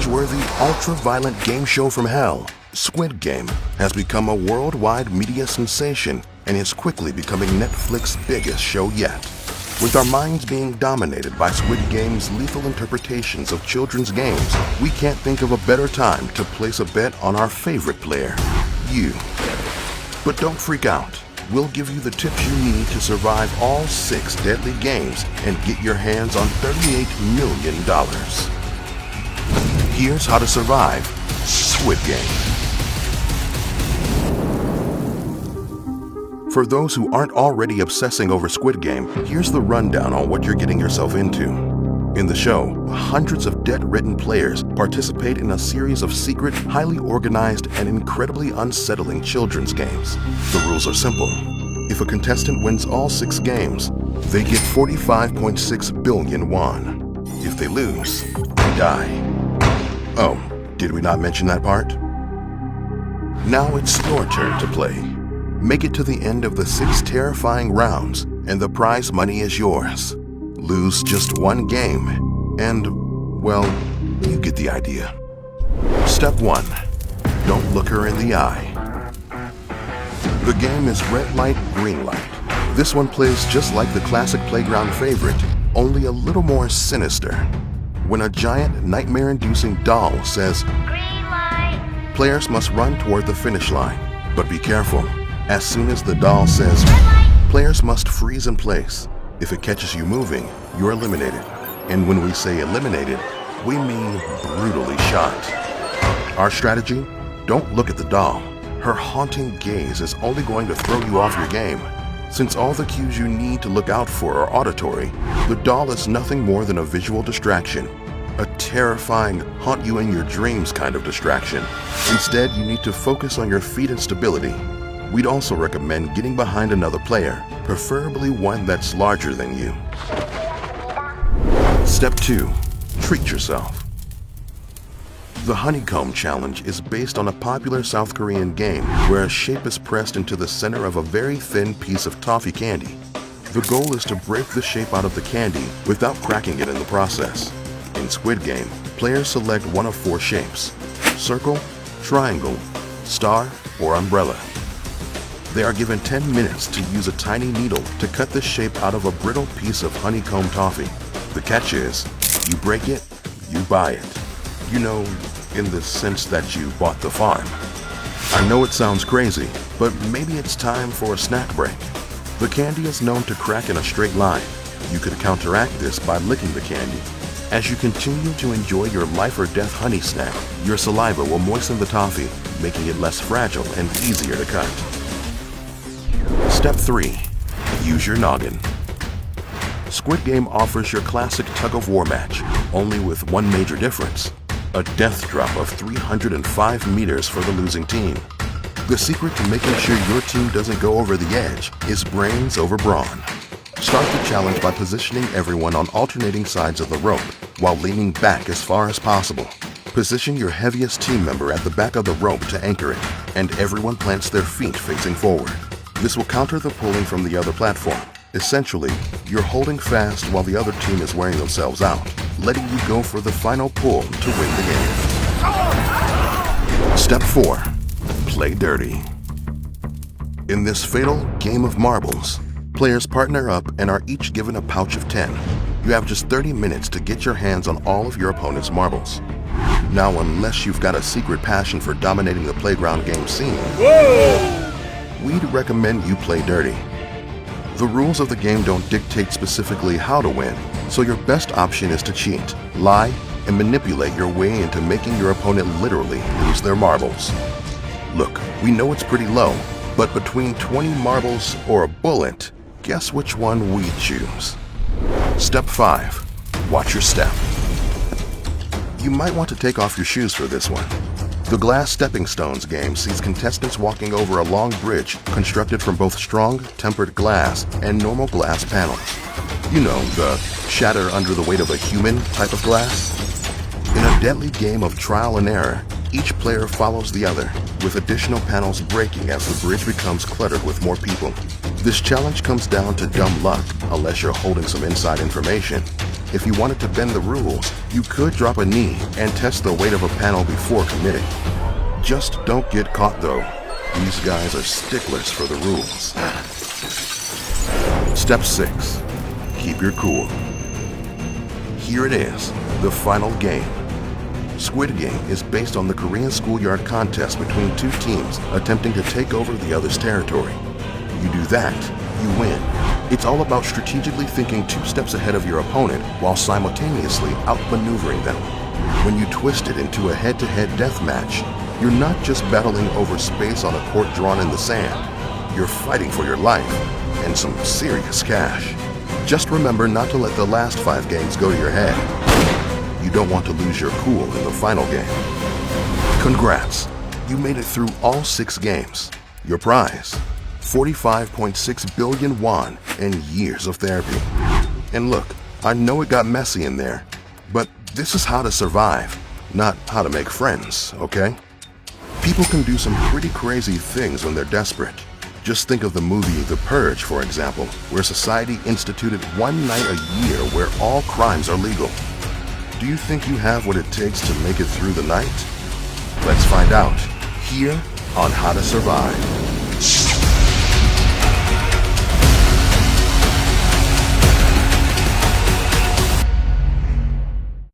binge-worthy, ultra-violent game show from hell, Squid Game has become a worldwide media sensation and is quickly becoming Netflix's biggest show yet. With our minds being dominated by Squid Game's lethal interpretations of children's games, we can't think of a better time to place a bet on our favorite player, you. But don't freak out. We'll give you the tips you need to survive all 6 deadly games and get your hands on $38 million. Here's how to survive Squid Game. For those who aren't already obsessing over Squid Game, here's the rundown on what you're getting yourself into. In the show, hundreds of debt-ridden players participate in a series of secret, highly organized, and incredibly unsettling children's games. The rules are simple. If a contestant wins all 6 games, they get 45.6 billion won. If they lose, they die. Oh, did we not mention that part? Now it's your turn to play. Make it to the end of the 6 terrifying rounds, and the prize money is yours. Lose just 1 game, and, well, you get the idea. Step 1. Don't look her in the eye. The game is red light, green light. This one plays just like the classic playground favorite, only a little more sinister. When a giant, nightmare-inducing doll says, "Green light," players must run toward the finish line. But be careful. As soon as the doll says, "Red light," players must freeze in place. If it catches you moving, you're eliminated. And when we say eliminated, we mean brutally shot. Our strategy? Don't look at the doll. Her haunting gaze is only going to throw you off your game. Since all the cues you need to look out for are auditory, the doll is nothing more than a visual distraction. A terrifying, haunt you in your dreams kind of distraction. Instead, you need to focus on your feet and stability. We'd also recommend getting behind another player, preferably one that's larger than you. Step 2. Treat yourself. The Honeycomb Challenge is based on a popular South Korean game where a shape is pressed into the center of a very thin piece of toffee candy. The goal is to break the shape out of the candy without cracking it in the process. In Squid Game, players select one of 4 shapes: circle, triangle, star, or umbrella. They are given 10 minutes to use a tiny needle to cut the shape out of a brittle piece of honeycomb toffee. The catch is, you break it, you buy it. You know, in the sense that you bought the farm. I know it sounds crazy, but maybe it's time for a snack break. The candy is known to crack in a straight line. You could counteract this by licking the candy. As you continue to enjoy your life or death honey snack, your saliva will moisten the toffee, making it less fragile and easier to cut. Step 3. Use your noggin. Squid Game offers your classic tug-of-war match, only with one major difference: a death drop of 305 meters for the losing team. The secret to making sure your team doesn't go over the edge is brains over brawn. Start the challenge by positioning everyone on alternating sides of the rope while leaning back as far as possible. Position your heaviest team member at the back of the rope to anchor it, and everyone plants their feet facing forward. This will counter the pulling from the other platform. Essentially, you're holding fast while the other team is wearing themselves out, letting you go for the final pull to win the game. Step 4. Play dirty. In this fatal game of marbles, players partner up and are each given a pouch of 10. You have just 30 minutes to get your hands on all of your opponent's marbles. Now, unless you've got a secret passion for dominating the playground game scene, we'd recommend you play dirty. The rules of the game don't dictate specifically how to win, so your best option is to cheat, lie, and manipulate your way into making your opponent literally lose their marbles. Look, we know it's pretty low, but between 20 marbles or a bullet, guess which one we choose. Step 5. Watch your step. You might want to take off your shoes for this one. The Glass Stepping Stones game sees contestants walking over a long bridge constructed from both strong, tempered glass and normal glass panels. You know, the shatter under the weight of a human type of glass. In a deadly game of trial and error, each player follows the other, with additional panels breaking as the bridge becomes cluttered with more people. This challenge comes down to dumb luck, unless you're holding some inside information. If you wanted to bend the rules, you could drop a knee and test the weight of a panel before committing. Just don't get caught though. These guys are sticklers for the rules. Step 6. Keep your cool. Here it is, the final game. Squid Game is based on the Korean schoolyard contest between two teams attempting to take over the other's territory. You do that, you win. It's all about strategically thinking 2 steps ahead of your opponent while simultaneously outmaneuvering them. When you twist it into a head-to-head death match, you're not just battling over space on a court drawn in the sand. You're fighting for your life and some serious cash. Just remember not to let the last 5 games go to your head. You don't want to lose your cool in the final game. Congrats! You made it through all 6 games. Your prize, 45.6 billion won and years of therapy. And look, I know it got messy in there, but this is how to survive, not how to make friends, okay? People can do some pretty crazy things when they're desperate. Just think of the movie The Purge, for example, where society instituted 1 night a year where all crimes are legal. Do you think you have what it takes to make it through the night? Let's find out, here on How to Survive.